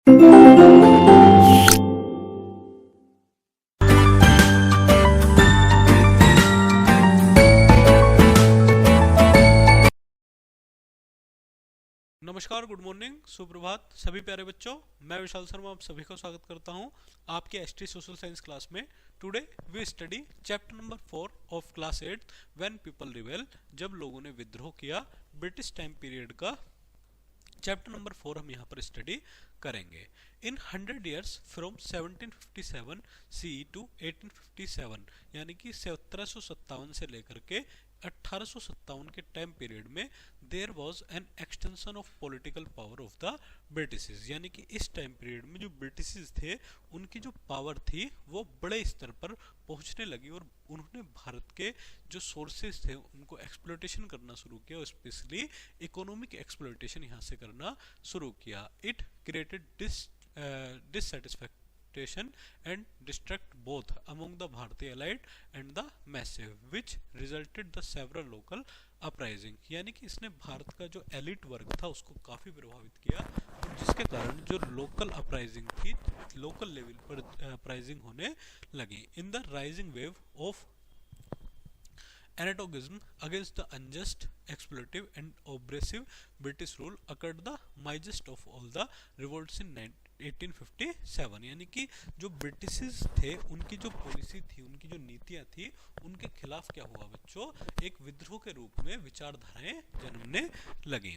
नमस्कार, good morning, सुप्रभात सभी प्यारे बच्चों। मैं विशाल शर्मा आप सभी को स्वागत करता हूं आपके एसटी सोशल साइंस क्लास में। Today we study chapter number 4 of class 8 when people rebel, जब लोगों ने विद्रोह किया। ब्रिटिश टाइम पीरियड का चैप्टर नंबर 4 हम यहाँ पर स्टडी करेंगे। In 100 years from 1757 CE to 1857, यानी कि 1757 से लेकर के 1857 के टाइम पीरियड में there was an extension of political power of the Britishes, यानी कि इस टाइम पीरियड में जो ब्रिटिशेस थे उनकी जो पावर थी वो बड़े स्तर पर पहुंचने लगी और उन्होंने भारत के जो सोर्सेज थे उनको एक्सप्लॉयटेशन करना शुरू किया और स्पेशली इकोनॉमिक एक्सप्लॉयटेशन यहाँ से करना शुरू किया। It created dissatisfaction and distrust both among the Bharatiya elite and the massive, which resulted the several local uprising, यानी कि इसने भारत का जो एलिट वर्ग था उसको काफी प्रभावित किया और जिसके कारण जो लोकल अपराइजिंग थी, लोकल लेवल पर अपराइजिंग होने लगी। In the rising wave of antagonism against the unjust, exploitative and oppressive British rule occurred the mightiest of all the revolts in 1857, यानी कि जो ब्रिटिशेस थे उनकी जो पॉलिसी थी, उनकी जो नीतियां थी, उनके खिलाफ क्या हुआ बच्चों, एक विद्रोह के रूप में विचारधाराएं जन्मने लगी।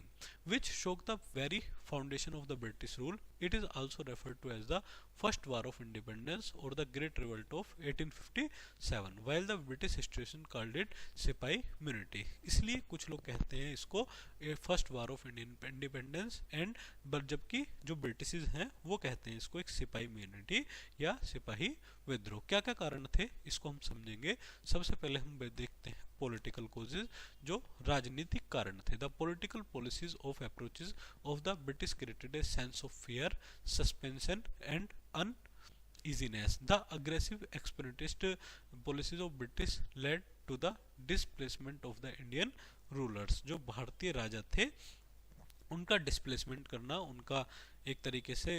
Which shook the very foundation of the British rule. It is also referred to as the first war of independence और the great revolt of 1857, while the British historian called it sipahi mutiny. इसलिए कुछ लोग कहते हैं इसको first war of independence and, जबकि जो British हैं वो कहते हैं इसको एक सिपाही इम्यूनिटी या सिपाही विद्रोह। क्या क्या कारण थे इसको हम समझेंगे। सबसे पहले हम देखते हैं पॉलिटिकल कॉजेज, जो राजनीतिक कारण थे। The political policies of approaches of the British created a sense of fear, suspension and uneasiness. The aggressive expansionist policies of British led to the displacement of the Indian rulers. जो भारतीय राजा थे उनका displacement करना, उनका एक तरीके से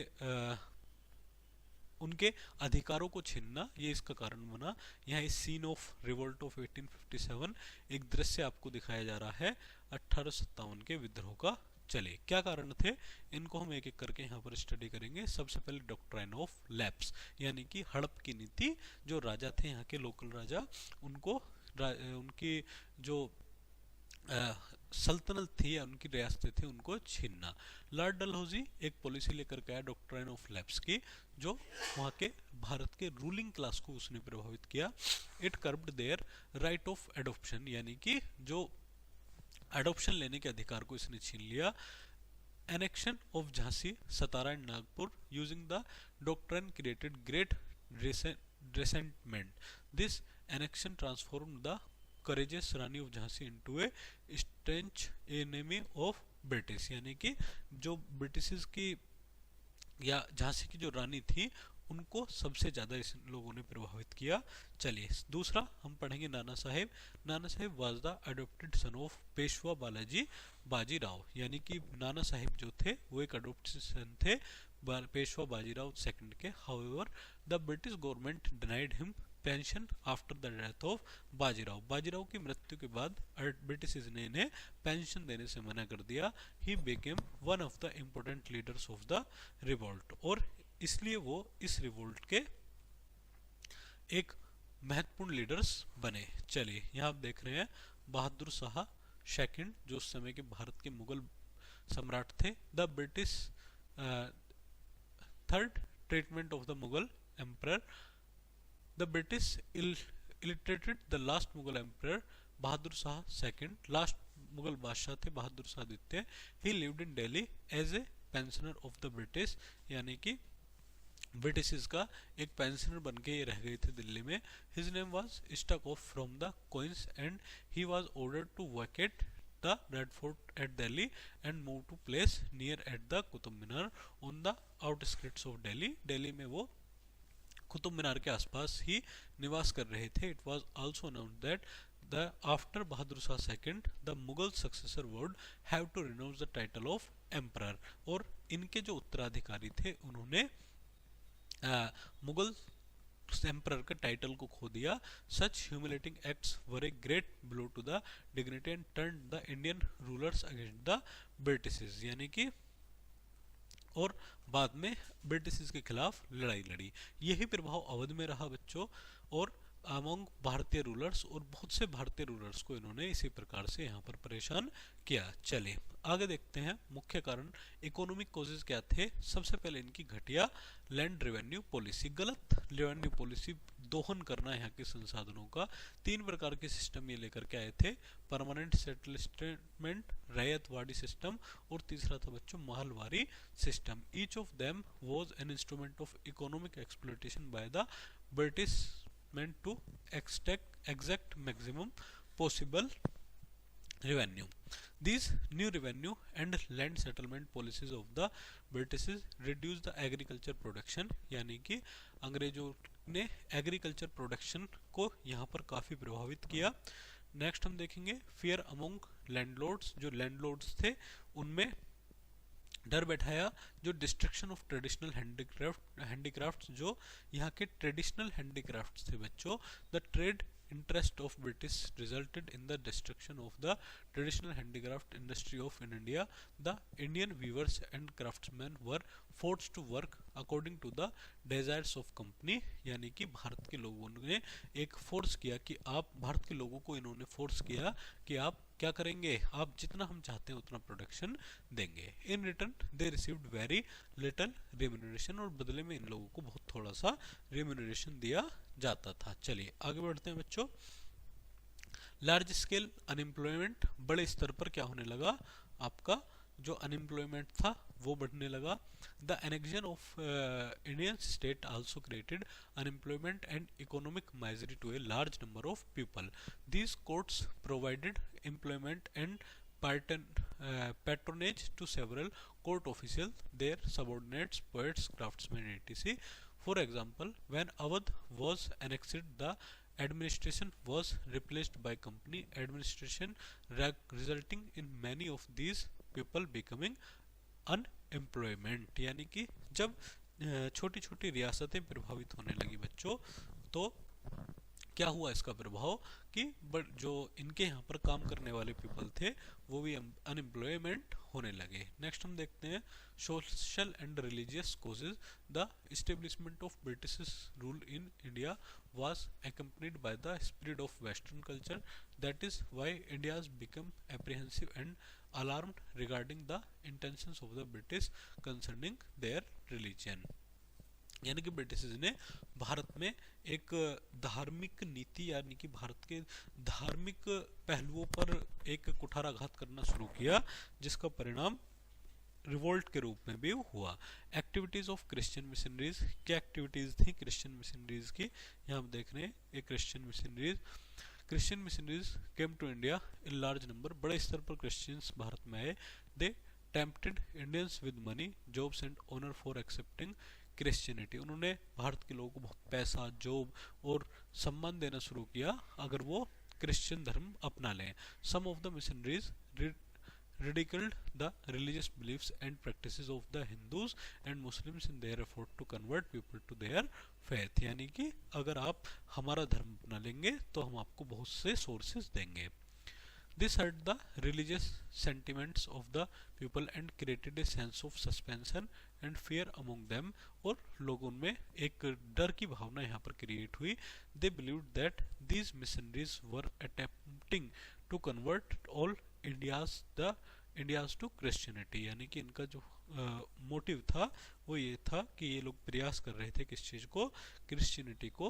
उनके अधिकारों को छीनना, ये इसका कारण बना। यहाँ इस सीन ऑफ रिवोल्ट ऑफ 1857 एक दृश्य आपको दिखाया जा रहा है 1857 के विद्रोह का। चले क्या कारण थे इनको हम एक एक करके यहाँ पर स्टडी करेंगे। सबसे पहले डॉक्ट्राइन ऑफ लैप्स, यानी कि हड़प की नीति। जो राजा थे यहाँ के लोकल राजा, उनको उनकी जो सल्तनत थी या उनकी रियासतें थी उनको छीनना। लॉर्ड डलहौजी एक पॉलिसी लेकर के आया डॉक्ट्राइन ऑफ लैप्स की, जो वहाँ के भारत के रूलिंग क्लास को उसने प्रभावित किया। It curbed their right of adoption, यानी कि जो एडॉप्शन लेने के अधिकार को इसने छीन लिया। Annexation of Jhansi, Satara and Nagpur using the doctrine created great resentment. This annexation transformed the courageous Rani of Jhansi into a staunch enemy of British, यानी कि जो ब्रिटिश की या झांसी की जो रानी थी उनको सबसे ज्यादा इस लोगों ने प्रभावित किया। चलिए दूसरा हम पढ़ेंगे Nana Saheb. Nana Saheb was the adopted son of Peshwa Balaji Bajirao, यानी कि नाना साहेब जो थे वो एक अडॉप्टेड सन थे पेशवा बाजीराव सेकंड के। However the British government denied him pension after the death of Bajirao. Bajirao की मृत्यु के बाद ब्रिटिश ने इन्हें पेंशन देने से मना कर दिया। He became one of the important leaders of the revolt, और इसलिए वो इस रिवोल्ट के एक महत्वपूर्ण लीडर्स बने। चलिए यहाँ आप देख रहे हैं बहादुर शाह सेकंड, जो उस समय के भारत के मुगल सम्राट थे। The British third treatment of the Mughal emperor. The British humiliated the last Mughal emperor Bahadur Shah second, last Mughal बादशाह थे बहादुर शाह द्वितीय। He lived in Delhi as a pensioner of the British, यानी कि ब्रिटिश का एक पेंशनर बन के ये रह गए थे दिल्ली में। His name was struck off from the coins and he was ordered to vacate the Red Fort at Delhi and move to place near at the Qutub Minar on the outskirts of Delhi. Delhi में वो कुतुब मीनार के आसपास ही निवास कर रहे थे। It was also announced that the after Bahadur Shah II, the Mughal successor would have to renounce the title of emperor, और इनके जो उत्तराधिकारी थे उन्होंने मुगल एम्परर के टाइटल को खो दिया। Such humiliating acts were a great blow to the dignity and turn the Indian rulers against the British, यानी कि और बाद में ब्रिटिश के खिलाफ लड़ाई लड़ी। यही प्रभाव अवध में रहा बच्चों, और अमंग भारतीय रूलर्स, और बहुत से भारतीय रूलर्स को इन्होंने इसी प्रकार से यहाँ पर परेशान किया। चलिए आगे देखते हैं मुख्य कारण। इकोनॉमिक कॉजेज क्या थे? सबसे पहले इनकी घटिया लैंड रेवेन्यू पॉलिसी, गलत रेवेन्यू पॉलिसी, दोहन करना यहाँ के संसाधनों का। 3 प्रकार के सिस्टम ये लेकर के आए थे, परमानेंट सेटलमेंट, रैयतवाड़ी सिस्टम, और तीसरा था बच्चों Mahalwari system. Each of them was an instrument of economic exploitation bye the British meant to exact maximum possible revenue. These new revenue and land settlement policies of the British reduced the agriculture production, यानी कि अंग्रेजों ने agriculture production को यहाँ पर काफ़ी प्रभावित किया। नेक्स्ट हम देखेंगे फियर अमोंग लैंडलॉर्ड्स, जो लैंडलॉर्ड्स थे उनमें डर बैठाया। जो डिस्ट्रक्शन ऑफ ट्रेडिशनल हैंडीक्राफ्ट्स, जो यहाँ के ट्रेडिशनल हैंडीक्राफ्ट्स थे बच्चों, the trade interest of British resulted in the destruction of the traditional handicraft industry of in India. The Indian weavers and craftsmen were forced to work according to the desires of company, यानी कि भारत के लोगों ने एक force किया कि आप, भारत के लोगों को इन्होंने फोर्स किया कि आप क्या करेंगे, आप जितना हम चाहते हैं उतना प्रोडक्शन देंगे। In return they received very little remuneration, और बदले में इन लोगों को बहुत थोड़ा सा रेम्यूनरेशन दिया जाता था। चलिए आगे बढ़ते हैं बच्चों। लार्ज स्केल अनएम्प्लॉयमेंट, बड़े स्तर पर क्या होने लगा, आपका जो अनएम्प्लॉयमेंट था वो बढ़ने लगा। The annexation of Indian state also created unemployment and economic misery to a large number of people. These courts provided employment and patronage to several court officials, their subordinates, poets, craftsmen, etc. For example, when Awadh was annexed, the administration was replaced by company administration, resulting in many of these people becoming unemployment। यानी कि जब छोटी छोटी रियासतें प्रभावित होने लगी बच्चों, तो क्या हुआ इसका प्रभाव कि जो इनके यहाँ पर काम करने वाले पीपल थे वो भी अनएम्प्लॉयमेंट होने लगे। नेक्स्ट हम देखते हैं social and religious causes. The establishment of British rule in India was accompanied by the spread of western culture, that is why India has become apprehensive and alarmed regarding the intentions of the British concerning their religion। यानी कि British ने भारत में एक धार्मिक नीति, यानी कि भारत के धार्मिक पहलुओं पर एक कुठाराघात करना शुरू किया, जिसका परिणाम रिवोल्ट के रूप में भी हुआ। एक्टिविटीज ऑफ क्रिश्चियन मिशनरीज, क्या एक्टिविटीज थी क्रिश्चियन मिशनरीज की, यहाँ हम देख रहे हैं ये Christian missionaries came to India in large number, बड़े स्तर पर क्रिश्चियंस भारत में आए। They tempted Indians with money, jobs and honour for accepting Christianity. उन्होंने भारत के लोगों को बहुत पैसा, जॉब और सम्मान देना शुरू किया अगर वो क्रिश्चियन धर्म अपना लें। Some of the missionaries ridiculed the religious beliefs and practices of the Hindus and Muslims in their effort to convert people to their faith। यानी कि अगर आप हमारा धर्म अपना लेंगे तो हम आपको बहुत से सोर्सेज देंगे। This hurt the religious sentiments of the people and created a sense of suspension and fear among them। और लोगों में एक डर की भावना यहाँ पर क्रिएट हुई। They believed that these missionaries were attempting to convert all India's to Christianity। यानी कि इनका जो मोटिव था वो ये था कि ये लोग प्रयास कर रहे थे किस चीज़ को, क्रिश्चियनिटी को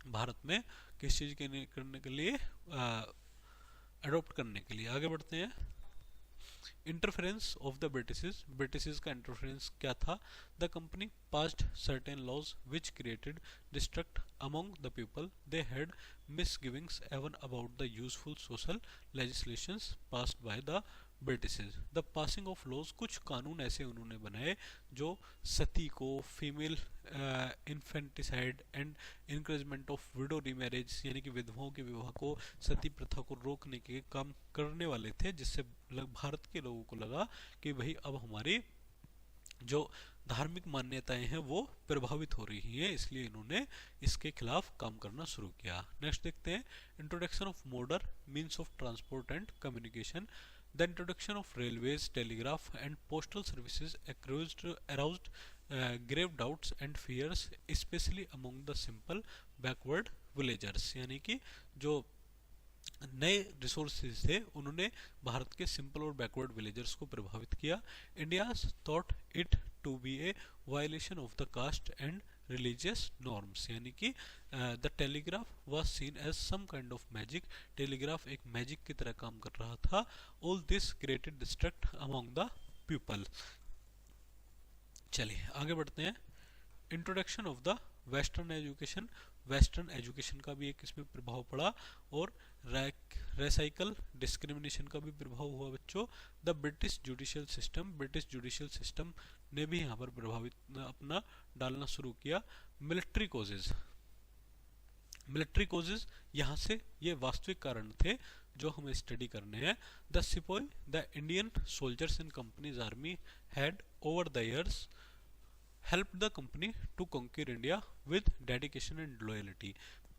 भारत में किस चीज़ के करने के लिए, अडॉप्ट करने के लिए। आगे बढ़ते हैं। इंटरफेरेंस ऑफ द ब्रिटिश का इंटरफेरेंस क्या था? The company passed certain laws which created distrust among the people. They had misgivings even about the useful social legislations passed by the British। The passing of laws, कुछ कानून ऐसे उन्होंने बनाए जो सती को, female infanticide and encouragement of window remarriage, यानी कि विधवाओं के विवाह को, सती प्रथा को रोकने के काम करने वाले थे, जिससे भारत के लोगों को लगा कि भाई अब हमारी जो धार्मिक मान्यताएं हैं वो प्रभावित हो रही हैं, इसलिए इन्होंने इसके खिलाफ काम करना शुरू किया। नेक्स्ट देखते हैं introduction of modern means of transport and communication. The introduction of railways, telegraph and postal services aroused grave doubts and fears, especially among the simple backward villagers। यानी कि जो नए रिसोर्सेज थे उन्होंने भारत के सिंपल और बैकवर्ड विलेजर्स को प्रभावित किया। India thought it to be a violation of the caste and religious norms. यानी कि the telegraph was seen as some kind of magic. Telegraph एक मैजिक की तरह काम कर रहा था। All this created distrust among the people. चलिए आगे बढ़ते हैं। Introduction of the western education. Western education का भी एक इसमें प्रभाव पड़ा और रेसाइकल डिस्क्रिमिनेशन का भी प्रभाव हुआ बच्चों। The British judicial system. British judicial system ने भी यहाँ पर प्रभावित अपना डालना शुरू किया। Military causes. मिलिट्री कॉजेज यहाँ से ये वास्तविक कारण थे जो हमें स्टडी करने हैं। The sepoy, the Indian soldiers in company's army had over the years help the company to conquer India with dedication and loyalty.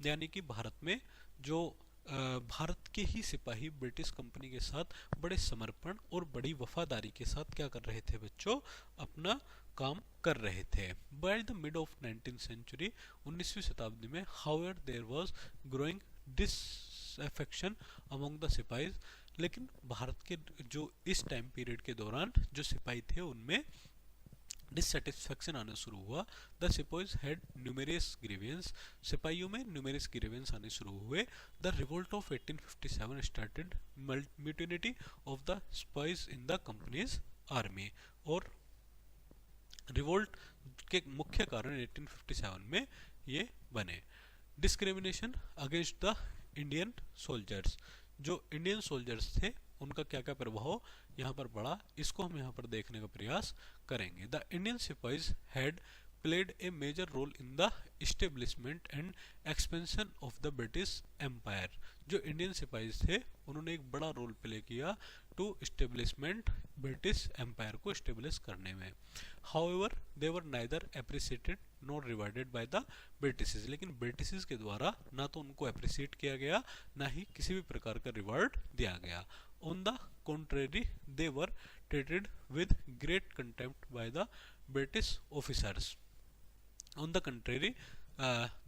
यानी कि भारत में जो भारत के ही सिपाही ब्रिटिश कंपनी के साथ बड़े समर्पण और बड़ी वफादारी के साथ क्या कर रहे थे बच्चों, अपना काम कर रहे थे। By the mid of 19th century, 19वीं शताब्दी में, however there was growing disaffection among the sepoys. लेकिन भारत के जो इस टाइम पीरियड के दौरान जो सिपाही थे उनमें डिससेटिस्फैक्शन आना शुरू हुआ। The sepoys had numerous grievances. सिपाहियों में न्यूमेरियस ग्रीवेंस आने शुरू हुए। The revolt of 1857 started mutiny of the sepoys in the company's army. और रिवोल्ट के मुख्य कारण 1857 में ये बने। Discrimination against the Indian soldiers. जो इंडियन सोल्जर्स थे उनका क्या क्या प्रभाव यहाँ पर पड़ा, इसको हम यहाँ पर देखने का प्रयास करेंगे। The Indian sepoys had played a major role in the establishment and expansion of the British empire. जो इंडियन सिपाहीज थे उन्होंने एक बड़ा रोल प्ले किया टू एस्टेब्लिशमेंट, ब्रिटिश एम्पायर को एस्टेब्लिश करने में। However they were neither appreciated not rewarded by the Britishes. लेकिन ब्रिटिशेस के द्वारा ना तो उनको अप्रिसिएट किया गया ना ही किसी भी प्रकार का रिवार्ड दिया गया। On the contrary, they were treated with great contempt by the British officers. On the contrary,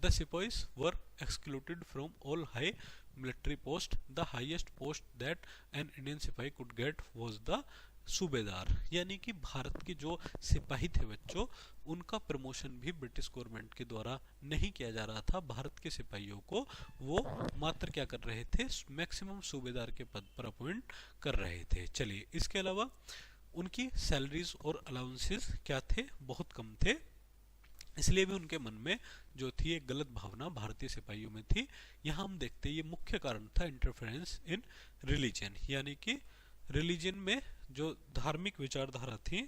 the sepoys were excluded from all high military posts. The highest post that an Indian सिपाही could get was the सूबेदार। यानी कि भारत के जो सिपाही थे बच्चों उनका प्रमोशन भी ब्रिटिश गवर्नमेंट के द्वारा नहीं किया जा रहा था। भारत के सिपाहियों को वो मात्र क्या कर रहे थे, मैक्सिमम सूबेदार के पद पर अपॉइंट कर रहे थे। चलिए इसके अलावा उनकी सैलरीज और अलाउंसेस क्या थे, बहुत कम थे। इसलिए भी उनके मन में जो थी एक गलत भावना भारतीय सिपाहियों में थी। यहाँ हम देखते हैं ये मुख्य कारण था इंटरफेरेंस इन रिलीजन। यानी कि रिलीजन में जो धार्मिक विचारधारा थी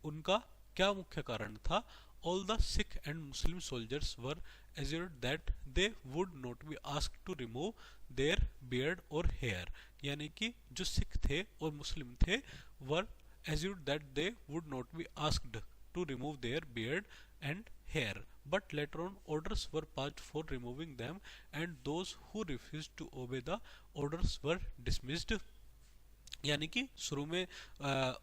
उनका क्या मुख्य कारण था। All the Sikh and Muslim soldiers were assured that they would not be asked to remove their beard और हेयर। यानी कि जो सिख थे और मुस्लिम थे were assured that they would not be asked to remove their beard and hair, but later on orders were passed for removing them and those who refused to obey the orders were dismissed। यानी कि शुरू में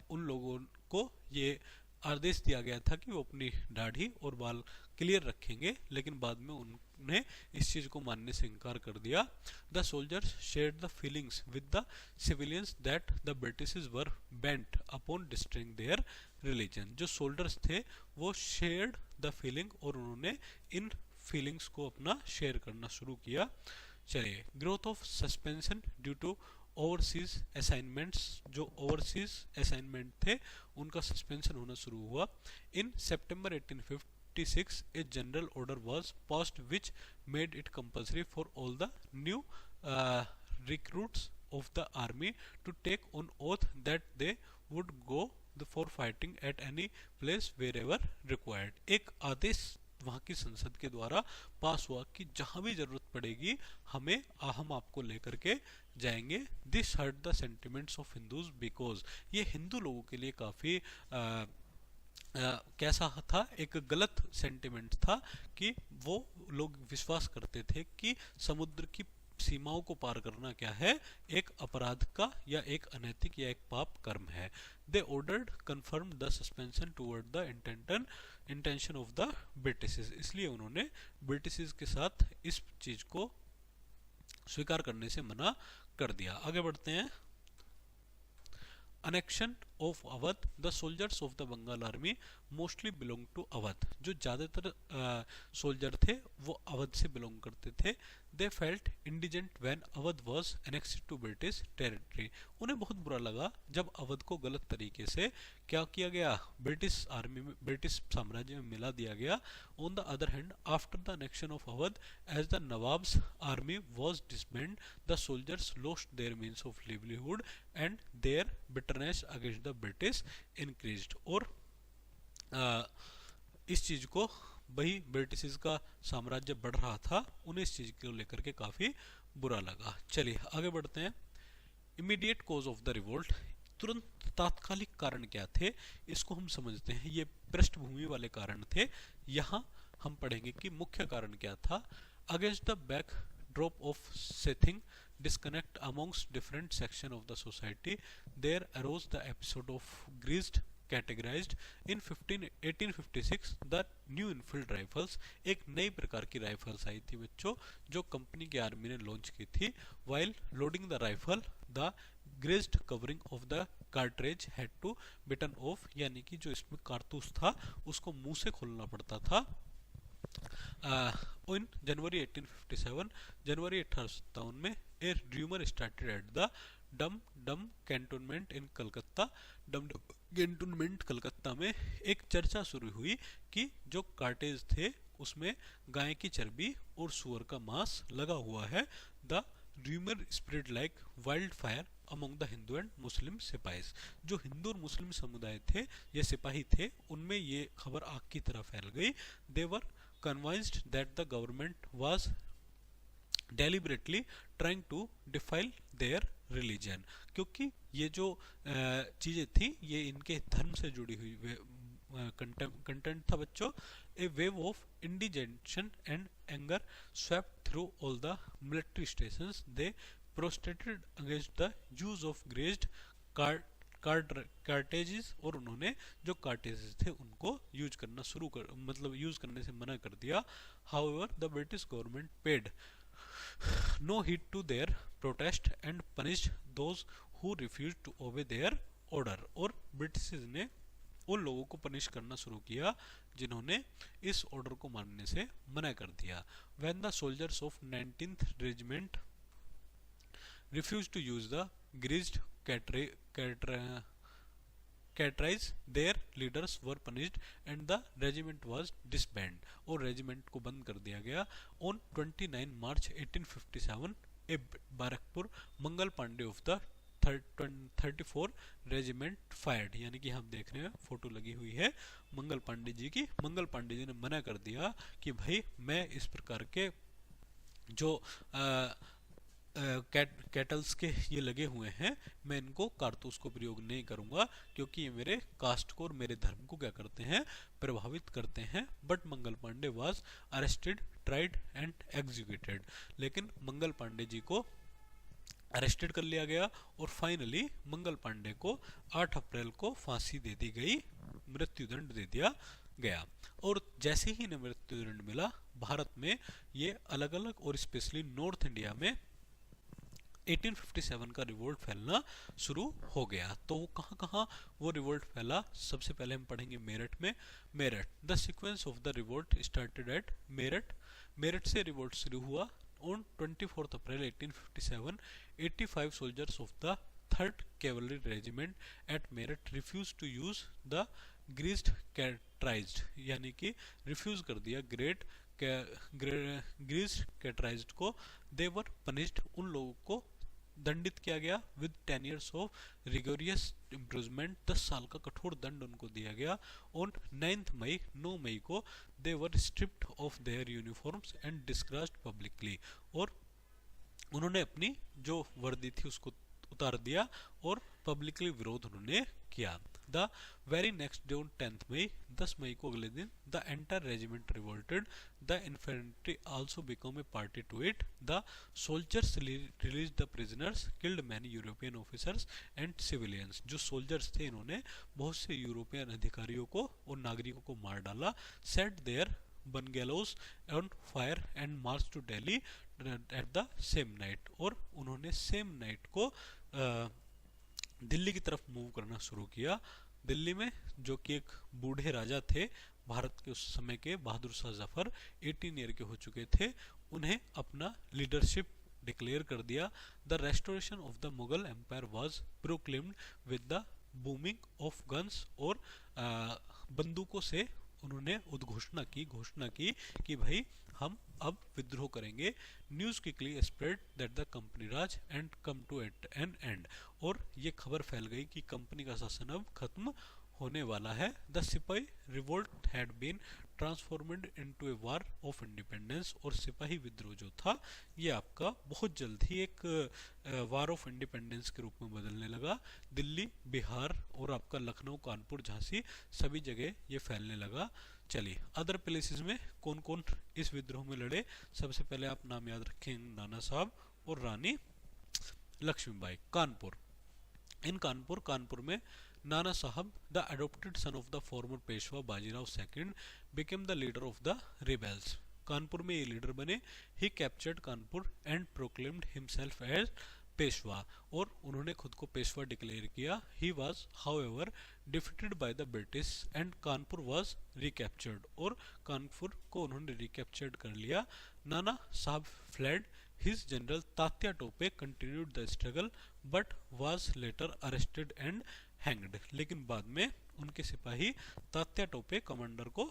उन लोगों को ये आदेश दिया गया था कि वो अपनी दाढ़ी और बाल क्लियर रखेंगे, लेकिन बाद में उन्हें इस चीज को मानने से इनकार कर दिया। The soldiers shared the feelings with the civilians that the Britishers were bent upon destroying their religion. जो सोल्जर्स थे वो शेयर्ड द फीलिंग और उन्होंने इन फीलिंग्स को अपना शेयर करना शुरू किया। चलिए growth of suspension due to overseas assignments. जो ओवरसीज असाइनमेंट थे उनका सस्पेंशन होना शुरू हुआ। In September 1856 a general order was passed which made it compulsory for all the new recruits of the army to take on oath that they would go for fighting at any place wherever required. एक आदेश वहां की संसद के द्वारा पास हुआ कि जहां भी जरूरत पड़ेगी हम आपको लेकर के जाएंगे। This hurt the sentiments of Hindus because ये हिंदू लोगों के लिए काफी कैसा था, एक गलत सेंटिमेंट था कि वो लोग विश्वास करते थे कि समुद्र की सीमाओं को पार करना क्या है, एक अपराध का या एक अनैतिक या एक पाप कर्म है। They ordered confirm the suspension toward the intention of the Britishes, इसलिए उन्होंने ब्रिटिशेस के साथ इस चीज को स्वीकार करने से मना कर दिया। आगे बढ़ते हैं। Annexation of Awadh, the soldiers of the Bengal army mostly belong to Awadh, जो ज्यादातर सोल्जर थे वो अवध से बिलोंग करते थे। They felt indignant when Awadh was annexed to British territory, उन्हें बहुत बुरा लगा जब अवध को गलत तरीके से क्या किया गया, ब्रिटिश आर्मी में, ब्रिटिश साम्राज्य में मिला दिया गया। On the other hand, after the annexation of Awadh, as the nawab's army was disband, the soldiers lost their means of livelihood and their bitterness against the British increased. और इस चीज को वही ब्रिटिश का साम्राज्य बढ़ रहा था, उन्हें इस चीज को लेकर के काफी बुरा लगा। चलिए आगे बढ़ते हैं। Immediate cause of the revolt, तुरंत तात्कालिक कारण क्या थे, इसको हम समझते हैं। ये पृष्ठभूमि वाले कारण थे, यहाँ हम पढ़ेंगे कि मुख्य कारण क्या था। Against the backdrop of seething disconnect amongst different section of the society, there arose the episode of greased categorized in 1856 the new Enfield rifles, एक नई प्रकार की राइफल्स आई थी बच्चों जो कंपनी की आर्मी ने लॉन्च की थी। while loading the rifle the greased covering of the cartridge had to bitten off, यानी कि जो इसमें कारतूस था उसको मुंह से खोलना पड़ता था। In January 1857, जनवरी 1857 में a rumor started at the डम कैंटोनमेंट इन कलकत्ता, डम कैंटोनमेंट कलकत्ता में एक चर्चा शुरू हुई कि जो कार्टेज थे उसमें गाय की चर्बी और सुअर का मांस लगा हुआ है। The rumour spread like wildfire among the Hindu and Muslim sepoys, जो हिंदू और मुस्लिम समुदाय थे या सिपाही थे उनमें ये खबर आग की तरह फैल गई। दे वर convinced that the government was deliberately trying to defile their religion, क्योंकि ये जो चीजें थी ये इनके धर्म से जुड़ी हुई कंटेंट था बच्चों। A wave of indignation and anger swept through all the military stations, they protested against the use of grazed कार्टेजेस, और उन्होंने जो कार्टेजेस थे उनको यूज करना शुरू कर मतलब यूज करने से मना कर दिया। However the British government paid no heed to their protest and punished those who refused to obey their order, और ब्रिटिश ने उन लोगों को पनिश करना शुरू किया जिन्होंने इस ऑर्डर को मानने से मना कर दिया। When the soldiers of 19th regiment refused to use the greased cartridge, their leaders were punished and the regiment was disbanded, और रेजिमेंट को बंद कर दिया गया। On 29 March 1857 a Barrackpore Mangal Pandey of the 34 regiment fired, यानी कि हम देख रहे हैं फोटो लगी हुई है मंगल पांडे जी की। मंगल पांडे जी ने मना कर दिया कि भाई मैं इस प्रकार के जो कैटल्स के ये लगे हुए हैं मैं इनको कारतूस को प्रयोग नहीं करूंगा क्योंकि ये मेरे कास्ट को और मेरे धर्म को क्या करते हैं, प्रभावित करते हैं। But Mangal Pandey was arrested, tried and executed, लेकिन मंगल पांडे जी को अरेस्टेड कर लिया गया और फाइनली मंगल पांडे को 8 अप्रैल को फांसी दे दी गई, मृत्युदंड दे दिया गया। और जैसे ही इन्हें मृत्युदंड मिला भारत में ये अलग अलग और स्पेशली नॉर्थ इंडिया में 1857 का रिवोल्ट फैलना शुरू हो गया। तो वो कहाँ वो रिवोल्ट फैला, सबसे पहले हम पढ़ेंगे मेरठ में। Meerut, the sequence of the revolt started at Meerut, Meerut से रिवोल्ट शुरू हुआ। On 24 April 1857 85 soldiers of the 3rd cavalry regiment at Meerut refuse to use the greased cartridges, यानी कि रिफ्यूज कर दिया ग्रीस्ड कैटराइज्ड को। दे वर पनिश्ड, उन लोगों को दंडित किया गया with 10 years of rigorous imprisonment, 10 साल का कठोर दंड उनको दिया गया। ऑन 9 मई को they were stripped of their uniforms and disgraced publicly, और उन्होंने अपनी जो वर्दी थी उसको उतार दिया और पब्लिकली विरोध उन्होंने किया। The very next day on 10th May, 10 मई को अगले दिन, the entire regiment revolted, the infantry also become a party to it, the soldiers release the prisoners, killed many European officers and civilians. जो soldiers थे इन्होंने बहुत से European अधिकारियों को और नागरिकों को मार डाला। Set their bungalows on fire and march to Delhi at the same night, और उन्होंने सेम नाइट को दिल्ली की तरफ मूव करना शुरू किया। दिल्ली में जो कि एक बूढ़े राजा थे भारत के उस समय के, बहादुर शाह जफर 18 ईयर के हो चुके थे, उन्हें अपना लीडरशिप डिक्लेयर कर दिया। The restoration of the Mughal empire was proclaimed with the booming of guns, और बंदूकों से उन्होंने उद्घोषणा की, घोषणा की कि भाई हम अब विद्रोह करेंगे। News quickly spread that the company Raj and come to an end, और ये खबर फैल गई कि कंपनी का शासन अब खत्म होने वाला है। The sipahi revolt had been transformed into a war of independence, और सिपाही विद्रोह जो था ये आपका बहुत जल्द ही एक वार ऑफ इंडिपेंडेंस के रूप में बदलने लगा। दिल्ली, बिहार और आपका लखनऊ, कानपुर, झांसी सभी जगह ये फैलने लगा। चलिए अदर प्लेसेस में कौन कौन इस विद्रोह में लड़े, सबसे पहले आप नाम याद रखें, नाना साहब और रानी लक्ष्मीबाई। कानपुर, इन कानपुर में Nana Sahab, the adopted son of the former Peshwa Bajirao second, became the leader of the rebels. Kanpur में ये लीडर बने। He captured Kanpur and proclaimed himself as Peshwa, और उन्होंने खुद को पेशवा डिक्लेयर किया। He was however defeated by the British and Kanpur was recaptured, और कानपुर को उन्होंने रिकैप्चर्ड कर लिया। Nana Sahab fled, his general Tatya Tope continued the struggle but was letter arrested and hanged, लेकिन बाद में उनके सिपाही तात्या टोपे कमांडर को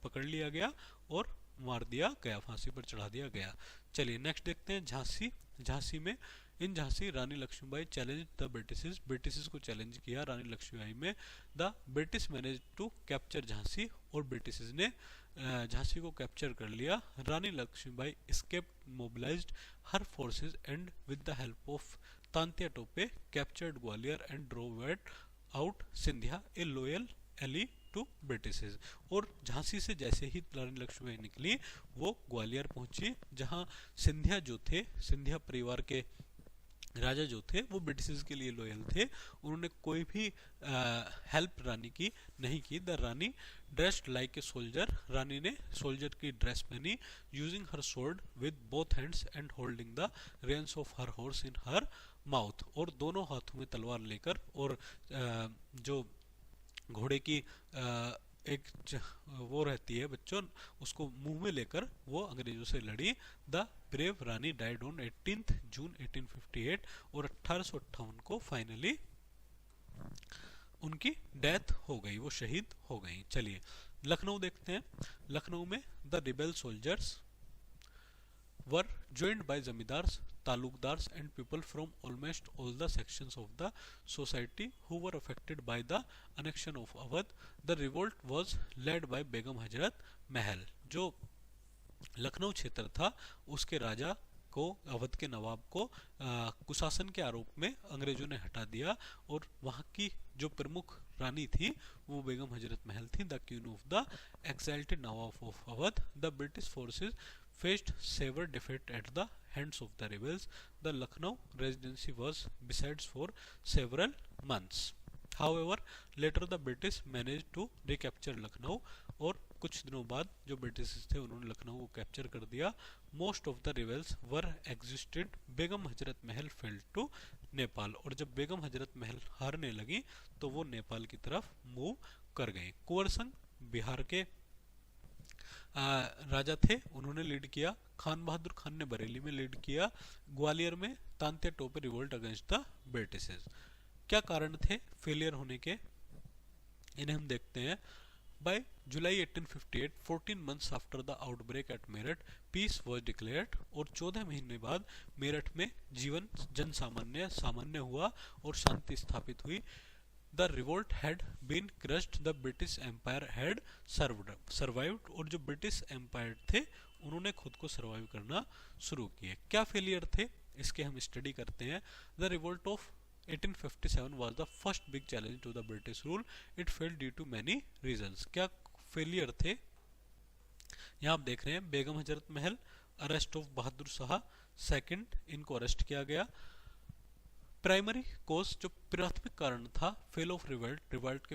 पकड़ लिया गया और मार दिया गया, फांसी पर चढ़ा दिया गया। चलिए नेक्स्ट देखते हैं झांसी। झांसी में, in Jhansi Rani Lakshmibai challenge the British, British को चैलेंज किया रानी लक्ष्मीबाई में। The British manage to capture Jhansi, और ब्रिटिश ने झांसी को कैप्चर कर लिया। रानी Lakshmibai escaped, mobilized her forces and with the help of Tantya Tope captured Gwalior and drove out Scindia, a loyal ally to British। और झांसी से जैसे ही रानी लक्ष्मीबाई निकली वो ग्वालियर पहुंची, जहां सिंधिया जो थे, सिंधिया परिवार के राजा जो थे वो ब्रिटिश के लिए लॉयल थे, उन्होंने कोई भी हेल्प रानी की नहीं की। The Rani dressed like a soldier, रानी ने सोल्जर की ड्रेस पहनी। Using her sword with both hands and holding the reins of her horse in her mouth, और दोनों हाथों में तलवार लेकर, और जो घोड़े की एक वो रहती है बच्चों, उसको मुंह में लेकर वो अंग्रेजों से लड़ी। The brave Rani died on 18 जून 1858, और 1858 को फाइनली उनकी डेथ हो गई, वो शहीद हो गई। चलिए लखनऊ देखते हैं। लखनऊ में the rebel soldiers were joined by zamindars, talukdars and people from almost all the sections of the society who were affected by the annexion of Awadh. The revolt was led by Begum Hazrat Mahal। जो लखनऊ क्षेत्र था उसके राजा को, अवध के नवाब को कुशासन के आरोप में अंग्रेजों ने हटा दिया, और वहाँ की जो प्रमुख रानी थी वो बेगम हजरत महल थी, the queen of the excited Nawab of Awadh. The British forces faced severe defeat at the hands of the rebels. The Lucknow residency was besieged for several months. However, later the British managed to recapture Lucknow, और कुछ दिनों बाद जो British थे उन्होंने लखनऊ को capture कर दिया। Most of the rebels were exhausted. Begum Hazrat Mahal fell to Nepal, और जब बेगम हजरत महल हारने लगी तो वो नेपाल की तरफ मूव कर गई। कुंवर संग बिहार के राजा थे, उन्होंने लीड किया। खान बहादुर खान ने बरेली में लीड किया। ग्वालियर में Tantya Tope revolt against the British. क्या कारण थे फेलियर होने के, इन्हें हम देखते हैं। By July 1858, 14 months after the outbreak at Meerut, peace was declared, और 14 महीने बाद मेरठ में जीवन जन सामान्य हुआ और शांति स्थापित हुई। The revolt had been crushed. The British Empire had survived, और जो ब्रिटिश एम्पायर थे उन्होंने खुद को सर्वाइव करना शुरू किए। क्या फेलियर थे इसके हम स्टडी करते हैं। The revolt of 1857 was the first big challenge to the British rule. It failed due to many reasons. क्या फेलियर थे? यहाँ आप देख रहे हैं बेगम हजरत महल, arrest of Bahadur Shah second, इनको अरेस्ट किया गया। प्राइमरी कोज जो प्राथमिक कारण था फेल ऑफ रिवोल्ट, रिवोल्ट के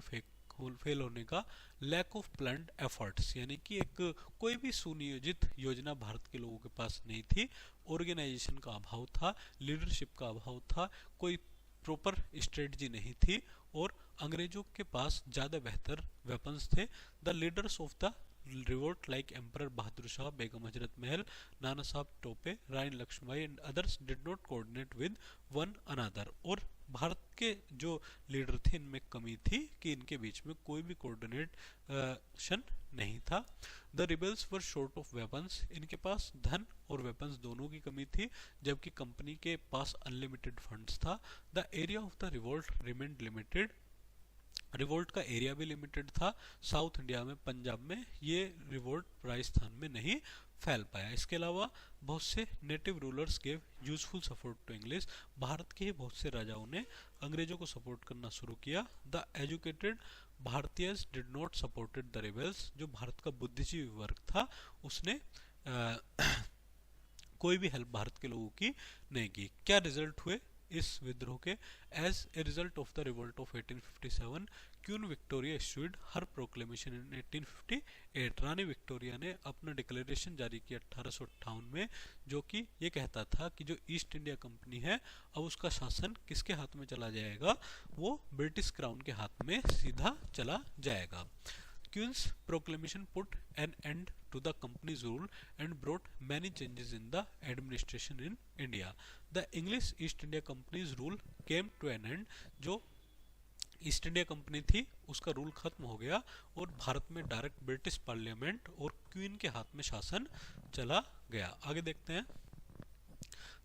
फेल होने का, लैक ऑफ प्लान्ड एफर्ट्स यानी कि एक कोई भी सुनियोजित योजना भारत के लोगों के पास नहीं थी, ऑर्गेनाइजेशन का अभाव था, लीडरशिप का अभाव था, कोई प्रॉपर स्ट्रेटजी नहीं थी और अंग्रेजों के पास ज़्यादा बेहतर वेपन्स थे। The leaders of the revolt like emperor Bahadur Shah, Begum Hazrat Mahal, Nana Sahib Tope, Rani Lakshmibai and others did not coordinate with one another. और भारत के जो लीडर थे इनमें कमी थी कि इनके बीच में कोई भी कोऑर्डिनेशन नहीं था। The rebels were short of weapons, इनके पास धन और वेपन्स दोनों की कमी थी, जबकि कंपनी के पास अनलिमिटेड फंड्स था। The area of the revolt remained limited, revolt का एरिया भी लिमिटेड था। साउथ इंडिया में, पंजाब में ये रिवोल्ट राजस्थान में नहीं फैल पाया। इसके अलावा बहुत से native rulers gave useful support to English, Bharat के ही बहुत से राजाओं ने अंग्रेजों को सपोर्ट करना शुरू किया। द एजुकेटेड भारतीयस did not supported the rebels, जो भारत का बुद्धिजीवी वर्ग था उसने कोई भी हेल्प भारत के लोगों की नहीं की। क्या रिजल्ट हुए इस विद्रोह के? As a result of the revolt of 1857 Queen Victoria issued her proclamation in 1858, रानी विक्टोरिया ने अपना डिक्लेरेशन जारी किया 1858 में, जो कि ये कहता था कि जो ईस्ट इंडिया कंपनी है अब उसका शासन किसके हाथ में चला जाएगा? वो ब्रिटिश क्राउन के हाथ में सीधा चला जाएगा। Queen's proclamation put an end to the company's rule and brought many changes in the administration in India. The English East India Company's rule came to an end. जो ईस्ट इंडिया कंपनी थी उसका rule खत्म हो गया और भारत में direct British parliament और queen के हाथ में शासन चला गया। आगे देखते हैं।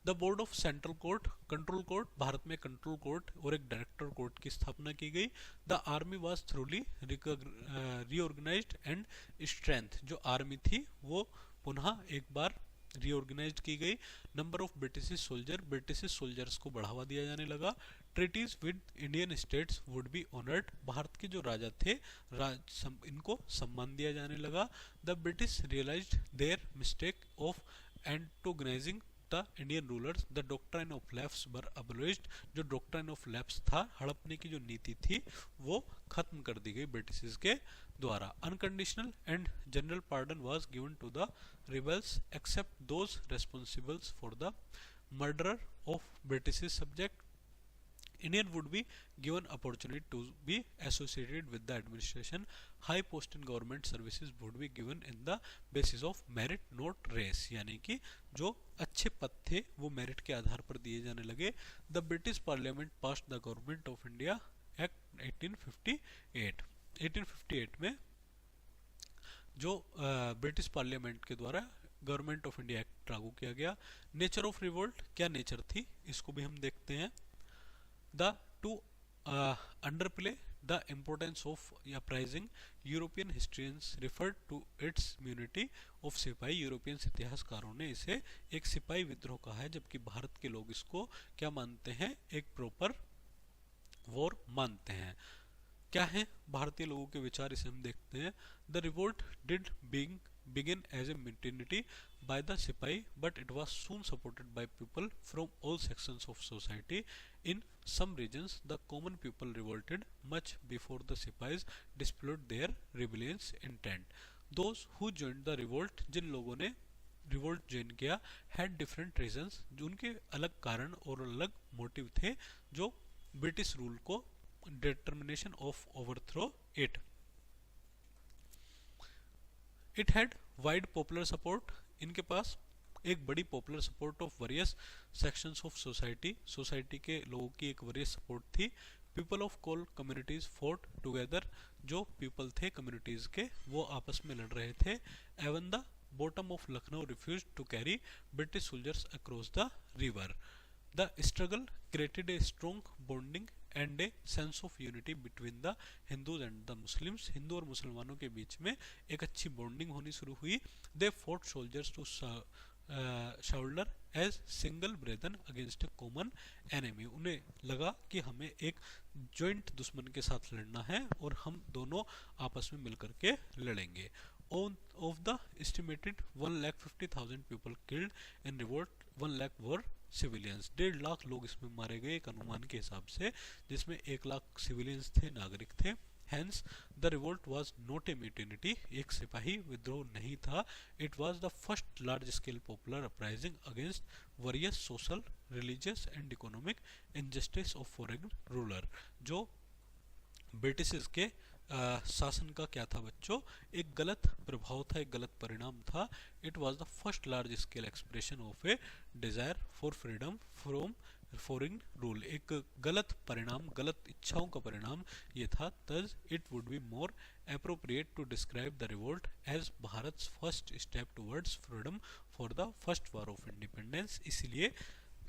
The board of central court, control court, Bharat में कंट्रोल कोर्ट और एक डायरेक्टर कोर्ट की स्थापना की गई। The army was thoroughly reorganised and strength, जो आर्मी थी वो पुनः एक बार रीऑर्गेनाइज्ड की गई। Number of British soldier, British soldiers को बढ़ावा दिया जाने लगा। Treaties with Indian states would be honoured, Bharat के जो राजा थे इनको सम्मान दिया जाने लगा। The British realised their mistake of antagonising the Indian rulers, the doctrine of lapse were abolished, जो डॉक्ट्राइन ऑफ लैप्स था, हड़पने की जो नीति थी वो खत्म कर दी गई ब्रिटिश के द्वारा। Unconditional and general pardon was given to the rebels except those responsible for the murder of British subject. Indian would be given opportunity to be associated with the administration. High post in government services would be given in the basis of merit, not race, यानी कि जो अच्छे पद थे वो merit के आधार पर दिए जाने लगे। The British Parliament passed the Government of India Act 1858. 1858 में जो ब्रिटिश पार्लियामेंट के द्वारा गवर्नमेंट ऑफ इंडिया एक्ट लागू किया गया। नेचर ऑफ रिवोल्ट, क्या नेचर थी इसको भी हम देखते हैं। The to underplay the importance of uprising, European historians referred to its immunity of सिपाही, यूरोपियन इतिहासकारों ने इसे एक सिपाही विद्रोह कहा है, जबकि भारत के लोग इसको क्या मानते हैं? एक प्रॉपर वॉर मानते हैं। क्या है भारतीय लोगों के विचार, इसे हम देखते हैं। The revolt did begin as a mutiny by the Sipahi, but it was soon supported by people from all sections of society. In some regions, the common people revolted much before the Sipahis displayed their rebellious intent. Those who joined the revolt, जिन लोगों ने revolt join किया, had different reasons, जो उनके अलग कारण और अलग motive थे जो ब्रिटिश रूल को determination of overthrow it. It had wide popular support, इनके पास एक बड़ी popular support of various sections of society, society के लोगों की एक वेरियस सपोर्ट थी। People of Kol communities fought together, जो पीपल थे कम्युनिटीज के वो आपस में लड़ रहे थे। Even the boatmen of Lucknow refuse to carry British soldiers across the river. The struggle created a strong bonding and a sense of unity between the Hindus and the Muslims, Hindu और मुसलमानों के बीच में एक अच्छी बॉन्डिंग होनी शुरू हुई। They fought soldiers to shoulder as single brethren against a common enemy. उन्हें लगा कि हमें एक जॉइंट दुश्मन के साथ लड़ना है और हम दोनों आपस में मिलकर के लड़ेंगे। Of the estimated 1,50,000 people killed in revolt, 1 lakh were civilians। 1.5 lakh लोग इसमें मारे गए एक अनुमान के हिसाब से, जिसमें 1 लाख सिविलियंस थे, नागरिक थे। Hence, the revolt was not a mutiny, एक सिपाही विद्रोह नहीं था। It was the first large-scale popular uprising against various social, religious and economic injustice of foreign ruler। जो ब्रिटिश के शासन का क्या था बच्चों, एक गलत प्रभाव था, एक गलत परिणाम था। It was the first large scale expression of A desire for freedom from foreign rule. एक गलत परिणाम, गलत इच्छाओं का परिणाम ये था। Thus it would be more appropriate to describe the revolt as Bharat first step towards freedom for the first war of independence. इसलिए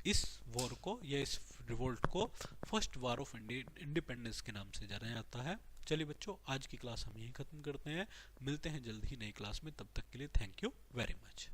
इस वॉर को या इस रिवोल्ट को फर्स्ट वॉर ऑफ इंडिपेंडेंस के नाम से जाना जाता है। चलिए बच्चों, आज की क्लास हम यहीं खत्म करते हैं। मिलते हैं जल्द ही नई क्लास में, तब तक के लिए थैंक यू वेरी मच।